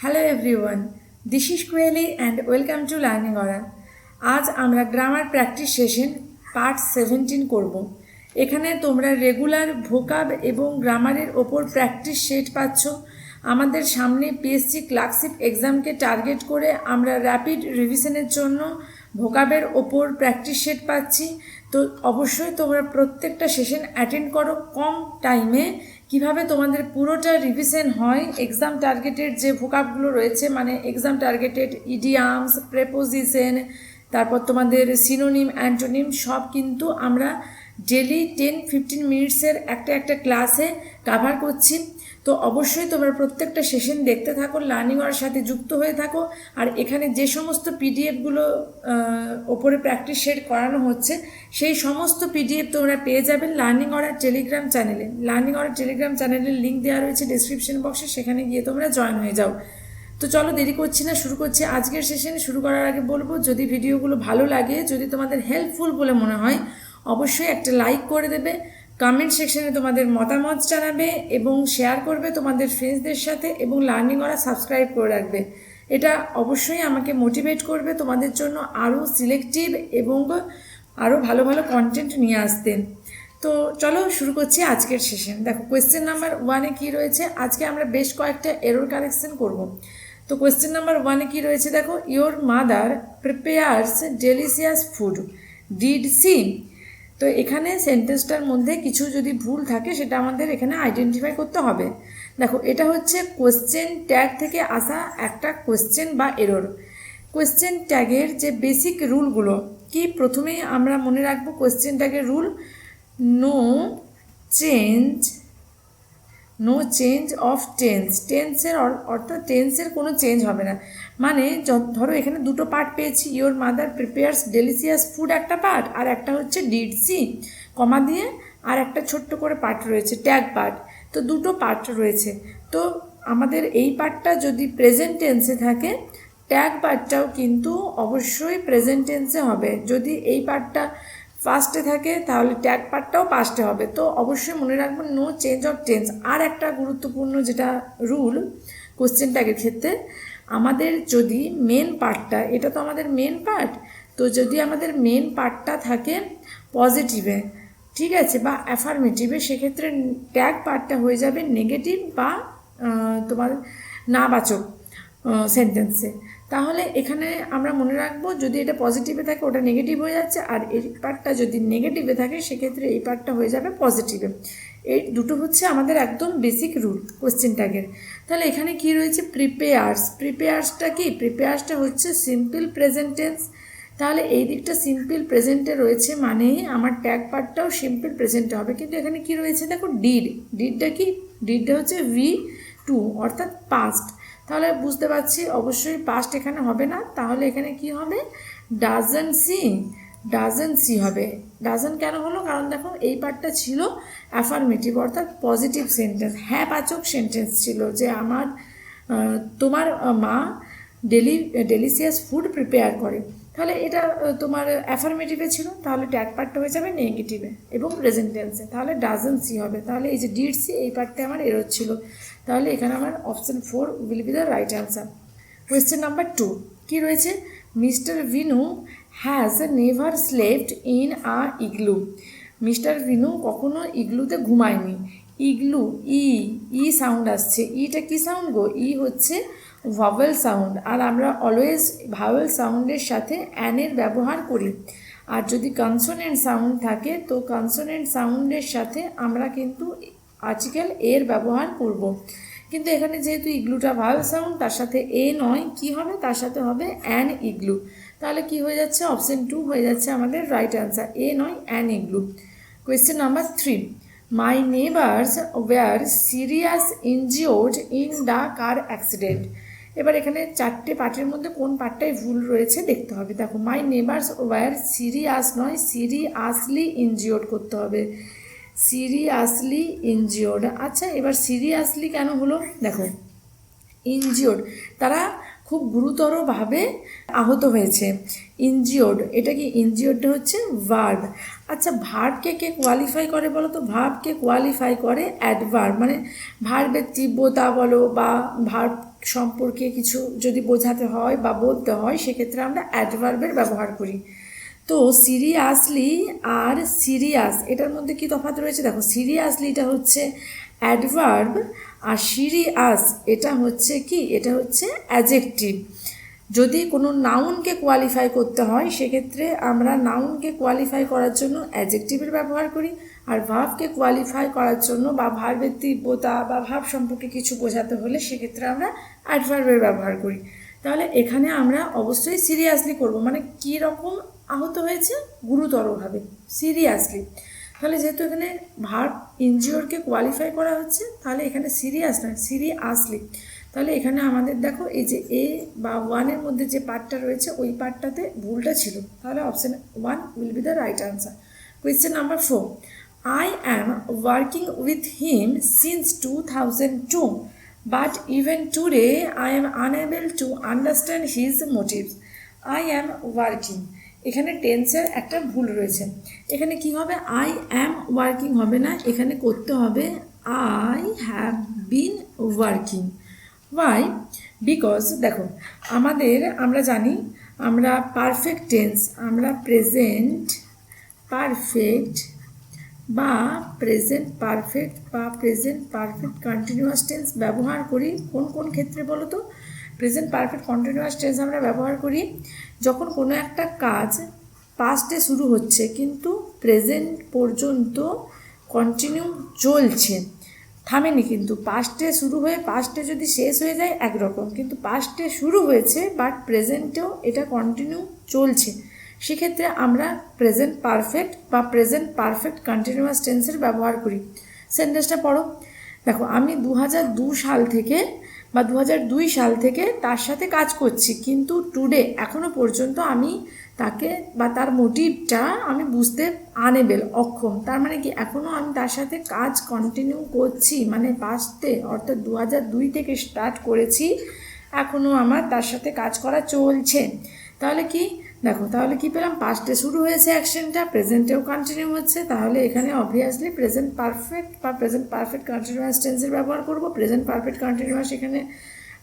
Hello everyone, this is Koyeli and welcome to Learning Aura. আজ আমরা grammar practice session part 17 করব। এখানে তোমরা রেগুলার ভোকাব এবং গ্রামারের ওপর প্র্যাকটিস সেট পাচ্ছ। আমাদের সামনে পিএসসি ক্লার্কশিপ এক্সামকে টার্গেট করে আমরা র্যাপিড রিভিশনের জন্য ভোকাবের ওপর প্র্যাকটিস সেট পাচ্ছি। তো অবশ্যই তোমরা প্রত্যেকটা সেশন অ্যাটেন্ড করো কম টাইমে। কিভাবে তোমাদের পুরোটা রিভিশন হয়, এক্সাম টার্গেটেড যে ভোকাবগুলো রয়েছে, মানে এক্সাম টার্গেটেড ইডিয়ামস, প্রেপোজিশন, তারপর তোমাদের সিনোনিম, অ্যান্টোনিম, সব কিন্তু আমরা ডেলি 10-15 মিনিটসের একটা ক্লাসে কাভার করছি। তো অবশ্যই তোমরা প্রত্যেকটা সেশন দেখতে থাকো, লার্নিং অরার সাথে যুক্ত হয়ে থাকো। আর এখানে যে সমস্ত পিডিএফগুলো ওপরে প্র্যাকটিস সেট করানো হচ্ছে, সেই সমস্ত পিডিএফ তোমরা পেয়ে যাবে লার্নিং অরার টেলিগ্রাম চ্যানেলে। লার্নিং অরার টেলিগ্রাম চ্যানেলের লিঙ্ক দেওয়া রয়েছে ডিসক্রিপশন বক্সে, সেখানে গিয়ে তোমরা জয়েন হয়ে যাও। তো চলো দেরি করছি না, শুরু করছি আজকের সেশন। শুরু করার আগে বলবো, যদি ভিডিওগুলো ভালো লাগে, যদি তোমাদের হেল্পফুল বলে মনে হয়, অবশ্যই একটা লাইক করে দেবে, কমেন্ট সেকশনে তোমাদের মতামত জানাবে এবং শেয়ার করবে তোমাদের ফ্রেন্ডসদের সাথে, এবং লার্নিং অরা সাবস্ক্রাইব করে রাখবে। এটা অবশ্যই আমাকে মোটিভেট করবে তোমাদের জন্য আরও সিলেক্টিভ এবং আরও ভালো ভালো কন্টেন্ট নিয়ে আসতে। তো চলো শুরু করছি আজকের সেশন। দেখো কোয়েশ্চেন নাম্বার 1-এ কী রয়েছে। আজকে আমরা বেশ কয়েকটা এরর কারেকশন করব। তো কোয়েশ্চেন নাম্বার 1-এ কী রয়েছে দেখো, your mother prepares delicious food, did she. তো এখানে সেন্টেন্সটার মধ্যে কিছু যদি ভুল থাকে সেটা আমাদের এখানে আইডেন্টিফাই করতে হবে। দেখো এটা হচ্ছে কোয়েশ্চেন ট্যাগ থেকে আসা একটা কোয়েশ্চেন বা এরর। কোয়েশ্চেন ট্যাগের যে বেসিক রুলগুলো কি, প্রথমেই আমরা মনে রাখবো কোয়েশ্চেন ট্যাগের rule, no change of tense. টেন্সের অর্থাৎ টেন্সের কোনো চেঞ্জ হবে না। মানে ধরো এখানে দুটো পার্ট পেয়েছি, your mother prepares delicious food একটা পার্ট, আর একটা হচ্ছে ডিড সি কমা দিয়ে আর একটা ছোট্ট করে পার্ট রয়েছে ট্যাগ পার্ট। তো দুটো পার্ট রয়েছে। তো আমাদের এই পার্টটা যদি প্রেজেন্ট টেন্সে থাকে, ট্যাগ পার্টটাও কিন্তু অবশ্যই প্রেজেন্ট টেন্সে হবে। যদি এই পার্টটা ফার্স্টে থাকে তাহলে ট্যাগ পার্টটাও পাস্টে হবে। তো অবশ্যই মনে রাখবেন নো চেঞ্জ অফ টেন্স। আর একটা গুরুত্বপূর্ণ যেটা রুল কোশ্চেন ট্যাগের ক্ষেত্রে, আমাদের যদি মেন পার্টটা, এটা তো আমাদের মেন পার্ট, তো যদি আমাদের মেন পার্টটা থাকে পজিটিভে, ঠিক আছে, বা অ্যাফার্মেটিভে, সেক্ষেত্রে ট্যাগ পার্টটা হয়ে যাবে নেগেটিভ বা তোমার নাবাচক সেন্টেন্সে। তাহলে এখানে আমরা মনে রাখবো, যদি এটা পজিটিভে থাকে ওটা নেগেটিভ হয়ে যাচ্ছে, আর এই পার্টটা যদি নেগেটিভে থাকে সেক্ষেত্রে এই পার্টটা হয়ে যাবে পজিটিভে। এই দুটো হচ্ছে আমাদের একদম বেসিক রুল কোশ্চেন ট্যাগের। তাহলে এখানে কি রয়েছে, প্রিপেয়ার্স। প্রিপেয়ার্সটা কি, প্রিপেয়ার্সটা হচ্ছে সিম্পল প্রেজেন্ট টেন্স। তাহলে এই দিকটা সিম্পল প্রেজেন্টে রয়েছে, মানে আমার ট্যাগ পার্টটাও সিম্পল প্রেজেন্টে হবে। কিন্তু এখানে কি রয়েছে দেখো, ডিডটা কি, ডিডটা হচ্ছে V2 অর্থাৎ পাস্ট। তাহলে বুঝতে পারছি অবশ্যই পাস্ট এখানে হবে না। তাহলে এখানে কি হবে, ডাজন্ট সি হবে। ডাজন্ট কেন হলো, কারণ দেখো এই পার্টটা ছিল অ্যাফার্মেটিভ অর্থাৎ পজিটিভ সেন্টেন্স, হ্যাঁ বাচক সেন্টেন্স ছিল, যে তোমার মা ডেলিশিয়াস ফুড প্রিপেয়ার করে। তাহলে এটা তোমার অ্যাফার্মেটিভে ছিল, তাহলে ট্যাগ পার্টটা হয়ে যাবে নেগেটিভে এবং প্রেজেন্ট টেন্সে। তাহলে ডাজন্ট সি হবে। তাহলে এই যে ডিড সি, এই পার্টটা আমার এরর ছিল। তাহলে এখানে আমার option 4 will be the right answer. Question number 2 কী রয়েছে, mister Vinu has never slept in a igloo. Mister Vinu কখনো ইগলুতে ঘুমায়নি। ইগলু, ই সাউন্ড আসছে। ইটা কি সাউন্ড গো, ই হচ্ছে ভাওয়েল সাউন্ড, আর আমরা অলওয়েজ ভাওয়েল সাউন্ডের সাথে অ্যানের ব্যবহার করি। আর যদি কনসোনেন্ট সাউন্ড থাকে, তো কনসোনেন্ট সাউন্ডের সাথে আমরা কিন্তু আর্টিকেল এর ব্যবহার করব। কিন্তু এখানে যেহেতু ইগলুটা ভাওয়েল সাউন্ড, তার সাথে এ নয়, কি হবে, তার সাথে হবে অ্যান ইগলু। তাহলে কি হয়ে যাচ্ছে, অপশন 2 হয়ে যাচ্ছে আমাদের রাইট অ্যান্সার, এ নয় an igloo. Question number 3, my neighbours were serious injured in the car accident. এবার এখানে চারটে পার্টের মধ্যে কোন পার্টটাই ভুল রয়েছে দেখতে হবে। দেখো মাই নেবার্স ওয়ার সিরিয়াস নয়, সিরিয়াসলি ইনজিওর্ড করতে হবে, সিরিয়াসলি ইনজিওর্ড। আচ্ছা এবার সিরিয়াসলি কেন হলো, দেখো ইনজিওর্ড, তারা খুব গুরুতরভাবে আহত হয়েছে। ইনজিওর্ড, এটা কি ইনজিওর্ডটা হচ্ছে ভার্ব। আচ্ছা ভার্বকে কে কোয়ালিফাই করে বলো তো? ভার্বকে কোয়ালিফাই করে অ্যাডভার্ব, মানে ভার্বের তীব্রতা বলো বা ভার্ব সম্পর্কে কিছু যদি বোঝাতে হয় বা বলতে হয় সেক্ষেত্রে আমরা অ্যাডভার্বের ব্যবহার করি। তো সিরিয়াসলি আর সিরিয়াস এটার মধ্যে কি তফাৎ রয়েছে দেখো। সিরিয়াসলি এটা হচ্ছে অ্যাডভার্ব আর সিরিয়াস এটা হচ্ছে কি, এটা হচ্ছে অ্যাডজেক্টিভ। যদি কোনো নাউনকে কোয়ালিফাই করতে হয় সেক্ষেত্রে আমরা নাউনকে কোয়ালিফাই করার জন্য অ্যাডজেক্টিভের ব্যবহার করি, আর ভার্বকে কোয়ালিফাই করার জন্য বা ভার্বের তীব্রতা বা ভার্ব সম্পর্কে কিছু বোঝাতে হলে সেক্ষেত্রে আমরা অ্যাডভার্বের ব্যবহার করি। তাহলে এখানে আমরা অবশ্যই সিরিয়াসলি করব, মানে কী রকম আহত হয়েছে, গুরুতরভাবে, সিরিয়াসলি। তাহলে যেহেতু এখানে ভার্ব ইনজিওরকে কোয়ালিফাই করা হচ্ছে তাহলে এখানে সিরিয়াস নয়, সিরিয়াসলি। তাহলে এখানে আমাদের দেখো এই যে এ বা ওয়ানের মধ্যে যে পার্টটা রয়েছে ওই পার্টটাতে ভুলটা ছিল, তাহলে option 1 will be the right answer. Question number 4, I am working with him since 2002 but even today I am unable to understand his motives. I am working, এখানে টেন্সের একটা ভুল রয়েছে। এখানে কি হবে, আই অ্যাম ওয়ার্কিং হবে না, এখানে করতে হবে I have been working. Why? Because দেখো আমরা জানি আমরা পারফেক্ট টেন্স, আমরা প্রেজেন্ট পারফেক্ট বা প্রেজেন্ট পারফেক্ট বা প্রেজেন্ট পারফেক্ট কন্টিনিউয়াস টেন্স ব্যবহার করি কোন কোন ক্ষেত্রে বলো তো? প্রেজেন্ট পারফেক্ট কন্টিনিউয়াস টেন্স আমরা ব্যবহার করি যখন কোনো একটা কাজ পাস্টে শুরু হচ্ছে কিন্তু প্রেজেন্ট পর্যন্ত কন্টিনিউ চলছে, থামেনি, কিন্তু পাস্টে শুরু হয়ে পাস্টে যদি শেষ হয়ে যায় একরকম, কিন্তু পাস্টে শুরু হয়েছে বাট প্রেজেন্টেও এটা কন্টিনিউ চলছে, সেক্ষেত্রে আমরা প্রেজেন্ট পারফেক্ট বা প্রেজেন্ট পারফেক্ট কন্টিনিউয়াস টেন্সের ব্যবহার করি। সেন্টেন্সটা পড়ো। দেখো আমি 2002 সাল থেকে বা 2002 সাল থেকে তার সাথে কাজ করছি, কিন্তু টুডে এখনও পর্যন্ত আমি তাকে বা তার মোটিভটা আমি বুঝতে আনএবল, অক্ষম। তার মানে কি এখনও আমি তার সাথে কাজ কন্টিনিউ করছি, মানে পাস্টে, অর্থাৎ 2002 থেকে স্টার্ট করেছি, এখনও আমার তার সাথে কাজ করা চলছে। তাহলে কি দেখো, তাহলে কি পেলাম, পাস্টে শুরু হয়েছে অ্যাকশনটা, প্রেজেন্টেও কন্টিনিউ হচ্ছে, তাহলে এখানে অবভিয়াসলি প্রেজেন্ট পারফেক্ট বা প্রেজেন্ট পারফেক্ট কন্টিনিউয়াস টেন্সের ব্যবহার করব। প্রেজেন্ট পারফেক্ট কন্টিনিউয়াস এখানে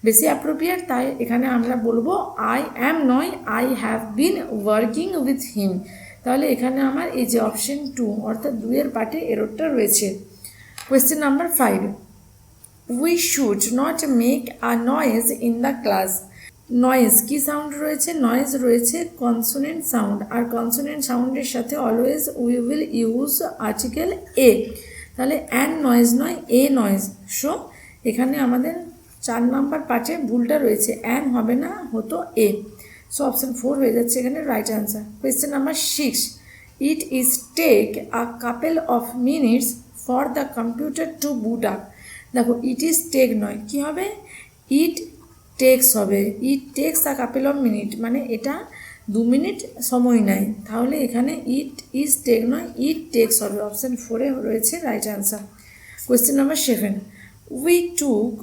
বেশি অ্যাপ্রোপ্রিয়েট, তাই এখানে আমরা বলবো আই অ্যাম নয় I have been working with him. তাহলে এখানে আমার এই যে অপশন 2 অর্থাৎ 2 পার্টে এররটা রয়েছে। Question number 5, we should not make a noise in the class. Noise কি সাউন্ড রয়েছে? নয়েজ রয়েছে কনসোনেন্ট সাউন্ড, আর কনসোনেন্ট সাউন্ডের সাথে always we will use article a. তাহলে অ্যান নয়েজ নয়, এ নয়েজ। সো এখানে আমাদের 4 নাম্বার পার্টে ভুলটা রয়েছে, অ্যান হবে না, হতো এ। সো অপশান 4 হয়ে যাচ্ছে এখানে right answer. Question number 6, it is take a couple of minutes for the computer to boot up. দেখো ইট ইজ টেক নয়, কি হবে, ইট টেক্স হবে, it takes a couple of minute, মানে এটা 2 মিনিট সময় নেয়, তাহলে এখানে ইট ইজ টেক নয়, ইট টেক্স হবে। অপশান 4-এ রয়েছে right answer. Question number 7, we took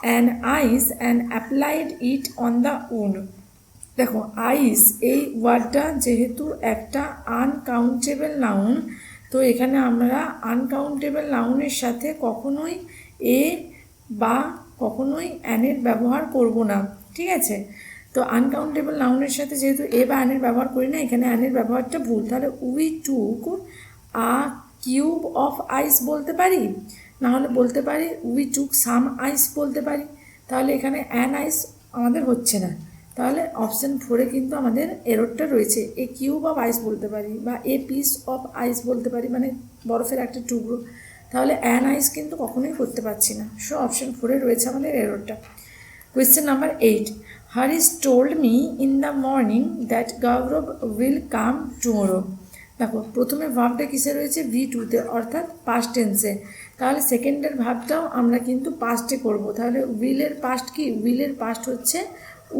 an ice and applied it on the wound. দেখো আইস এই ওয়ার্ডটা যেহেতু একটা আনকাউন্টেবল নাউন, তো এখানে আমরা আনকাউন্টেবল নাউনের সাথে কখনোই এ বা কখনোই অ্যানের ব্যবহার করব না, ঠিক আছে? তো আনকাউন্টেবল নাউনের সাথে যেহেতু এ বা অ্যানের ব্যবহার করি না, এখানে অ্যানের ব্যবহারটা ভুল। তাহলে we took a cube of ice বলতে পারি, না হলে বলতে পারি উই টুক সাম আইস বলতে পারি। তাহলে এখানে অ্যান আইস আমাদের হচ্ছে না, তাহলে অপশান 4-এ কিন্তু আমাদের এররটা রয়েছে। এ কিউব অফ আইস বলতে পারি বা এ পিস অফ আইস বলতে পারি, মানে বরফের একটা টুকরো। তাহলে অ্যান আইস কিন্তু কখনোই করতে পারছি না। সো অপশান 4-এ রয়েছে আমাদের এররটা। Question number 8, Haris told me in the morning that Gaurav will come tomorrow. দেখো প্রথমে ভাবটা কিসে রয়েছে, V2-তে, অর্থাৎ পাস্ট টেন্সে। তাহলে সেকেন্ডের ভাবটাও আমরা কিন্তু পাস্টে করব। তাহলে উইলের পাস্ট কি, উইলের পাস্ট হচ্ছে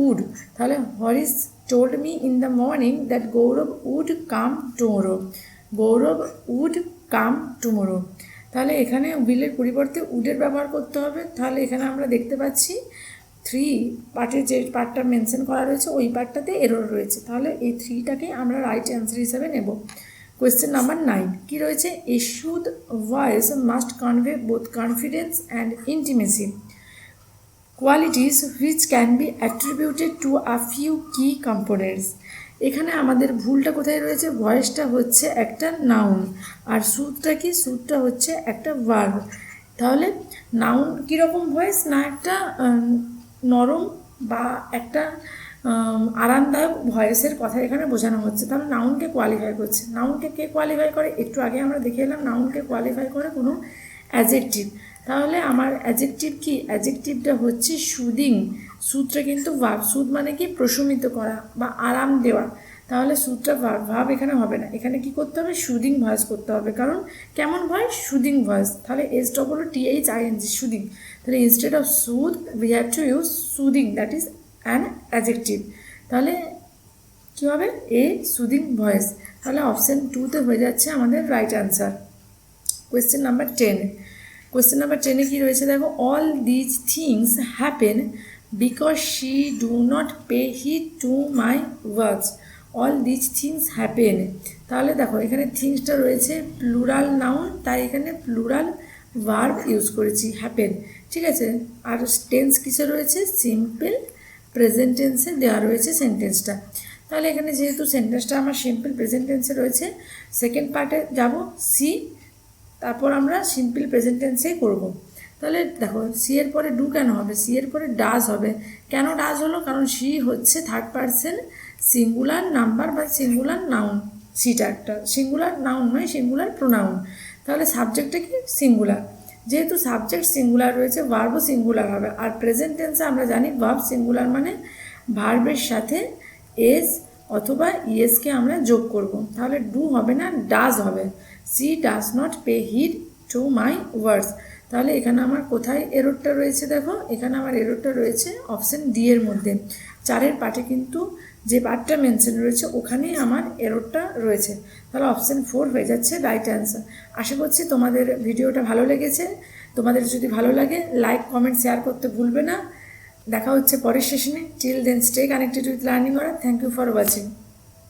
উড। তাহলে Haris told me in the morning that Gaurav would come tomorrow, Gaurav would come tomorrow. তাহলে এখানে উইলের পরিবর্তে উডের ব্যবহার করতে হবে। তাহলে এখানে আমরা দেখতে পাচ্ছি 3 পার্টের যে পার্টটা মেনশন করা রয়েছে ওই পার্টটাতে এরর রয়েছে, তাহলে এই 3টাকেই আমরা রাইট অ্যান্সার হিসাবে নেব। কোয়েশ্চেন নাম্বার 9 কি রয়েছে, a should voice must convey both confidence and intimacy, qualities which can be attributed to a few key components. এখানে আমাদের ভুলটা কোথায় রয়েছে, ভয়েসটা হচ্ছে একটা নাউন আর সুদটা কি, সুদটা হচ্ছে একটা ভার্ব। তাহলে নাউন কীরকম ভয়েস, না একটা নরম বা একটা আরামদায়ক ভয়েসের কথা এখানে বোঝানো হচ্ছে, তাহলে নাউনকে কোয়ালিফাই করছে। নাউনকে কে কোয়ালিফাই করে, একটু আগে আমরা দেখে এলাম নাউনকে কোয়ালিফাই করে কোনো অ্যাডজেক্টিভ। তাহলে আমার অ্যাডজেক্টিভ কি, অ্যাডজেক্টিভটা হচ্ছে সুদিং, সুদটা কিন্তু ভার্ব, সুদ মানে কি প্রশমিত করা বা আরাম দেওয়া, তাহলে সুদটা ভার্ব এখানে হবে না, এখানে কি করতে হবে, সুদিং ভয়েস করতে হবে। কারণ কেমন ভয়েস, সুদিং ভয়েস, তাহলে STHING সুদিং, তাহলে ইনস্টেড অফ সুদ we have to use soothing, that is an adjective. তাহলে কী হবে, এ সুদিং ভয়েস, তাহলে অপশান 2তে হয়ে যাচ্ছে আমাদের right answer. Question number 10, question number 10-এ কী রয়েছে দেখো, all these things happen because she do not pay heed to my words, all these things happen. তাহলে দেখো এখানে থিংসটা রয়েছে প্লুরাল নাউন, তাই এখানে প্লুরাল ভার্ব ইউজ করেছি হ্যাপেন, ঠিক আছে। আর টেন্স কিসে রয়েছে, সিম্পল প্রেজেন্ট টেন্সে দেওয়া রয়েছে সেন্টেন্সটা। তাহলে এখানে যেহেতু সেন্টেন্সটা আমার সিম্পল প্রেজেন্ট টেন্সে রয়েছে, সেকেন্ড পার্টে যাব সি, তারপর আমরা সিম্পল প্রেজেন্ট টেন্সেই করব। তাহলে দেখো সি এর পরে ডু কেন হবে, সি এর পরে ডাজ হবে, কেন ডাজ হলো, কারণ সি হচ্ছে থার্ড পারসন সিঙ্গুলার নাম্বার বা সিঙ্গুলার নাউন, সিটা একটা সিঙ্গুলার নাউন নয়, সিঙ্গুলার প্রোনাউন। তাহলে সাবজেক্টটা কি সিঙ্গুলার, যেহেতু সাবজেক্ট সিঙ্গুলার রয়েছে ভার্বও সিঙ্গুলার হবে। আর প্রেজেন্ট টেন্সে আমরা জানি ভার্ব সিঙ্গুলার মানে ভার্বের সাথে এস অথবা ইএসকে আমরা যোগ করব, তাহলে ডু হবে না, ডাজ হবে। She does not pay heed to my words, তাহলে এখানে আমার কোথায় এররটা রয়েছে দেখো, এখানে আমার এররটা রয়েছে অপশান ডি এর মধ্যে, 4-এর পার্টে কিন্তু যে পার্টটা মেনশন রয়েছে ওখানেই আমার এররটা রয়েছে, তাহলে অপশান 4 হয়ে যাচ্ছে রাইট অ্যান্সার। আশা করছি তোমাদের ভিডিওটা ভালো লেগেছে, তোমাদের যদি ভালো লাগে লাইক কমেন্ট শেয়ার করতে ভুলবে না। দেখা হচ্ছে পরের সেশনে, till then stay connected with learning order. Thank you for watching.